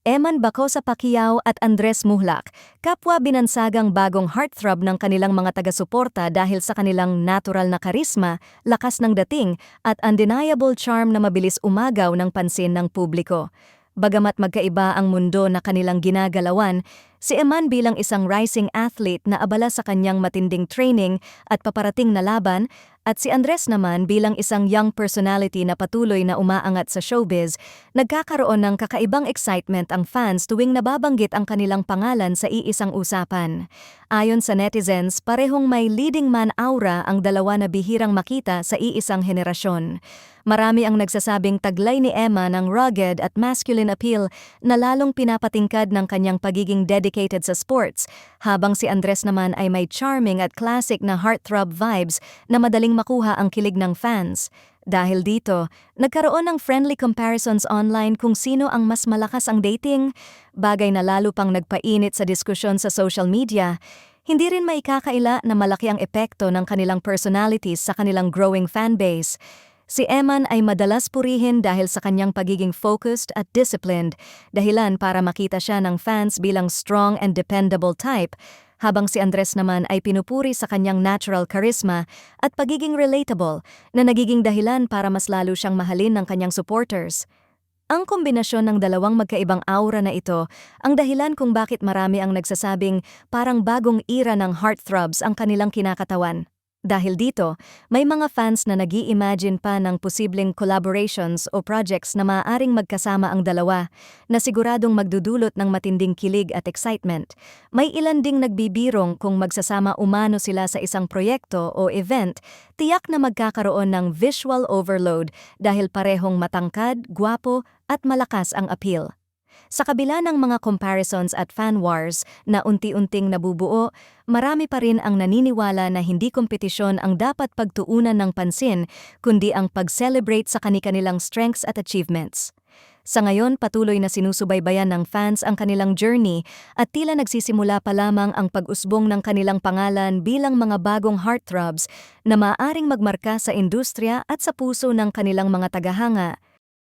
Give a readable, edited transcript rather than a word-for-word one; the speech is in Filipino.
Eman Bacosa Pacquiao at Andres Muhlak, kapwa binansagang bagong heartthrob ng kanilang mga taga-suporta dahil sa kanilang natural na karisma, lakas ng dating, at undeniable charm na mabilis umagaw ng pansin ng publiko. Bagamat magkaiba ang mundo na kanilang ginagalawan, si Eman bilang isang rising athlete na abala sa kanyang matinding training at paparating na laban, at si Andres naman bilang isang young personality na patuloy na umaangat sa showbiz, nagkakaroon ng kakaibang excitement ang fans tuwing nababanggit ang kanilang pangalan sa iisang usapan. Ayon sa netizens, parehong may leading man aura ang dalawa na bihirang makita sa iisang henerasyon. Marami ang nagsasabing taglay ni Emma ng rugged at masculine appeal na lalong pinapatingkad ng kanyang pagiging dedicated sa sports, habang si Andres naman ay may charming at classic na heartthrob vibes na madaling makuha ang kilig ng fans. Dahil dito, nagkaroon ng friendly comparisons online kung sino ang mas malakas ang dating, bagay na lalo pang nagpainit sa diskusyon sa social media. Hindi rin maikakaila na malaki ang epekto ng kanilang personalities sa kanilang growing fanbase. Si Eman ay madalas purihin dahil sa kanyang pagiging focused at disciplined, dahilan para makita siya ng fans bilang strong and dependable type, habang si Andres naman ay pinupuri sa kanyang natural charisma at pagiging relatable na nagiging dahilan para mas lalo siyang mahalin ng kanyang supporters. Ang kombinasyon ng dalawang magkaibang aura na ito ang dahilan kung bakit marami ang nagsasabing parang bagong era ng heartthrobs ang kanilang kinakatawan. Dahil dito, may mga fans na nag-i-imagine pa ng posibleng collaborations o projects na maaaring magkasama ang dalawa, na siguradong magdudulot ng matinding kilig at excitement. May ilan ding nagbibirong kung magsasama umano sila sa isang proyekto o event, tiyak na magkakaroon ng visual overload dahil parehong matangkad, gwapo at malakas ang appeal. Sa kabila ng mga comparisons at fan wars na unti-unting nabubuo, marami pa rin ang naniniwala na hindi kompetisyon ang dapat pagtuunan ng pansin, kundi ang pag-celebrate sa kani-kanilang strengths at achievements. Sa ngayon, patuloy na sinusubaybayan ng fans ang kanilang journey at tila nagsisimula pa lamang ang pag-usbong ng kanilang pangalan bilang mga bagong heartthrobs na maaaring magmarka sa industriya at sa puso ng kanilang mga tagahanga.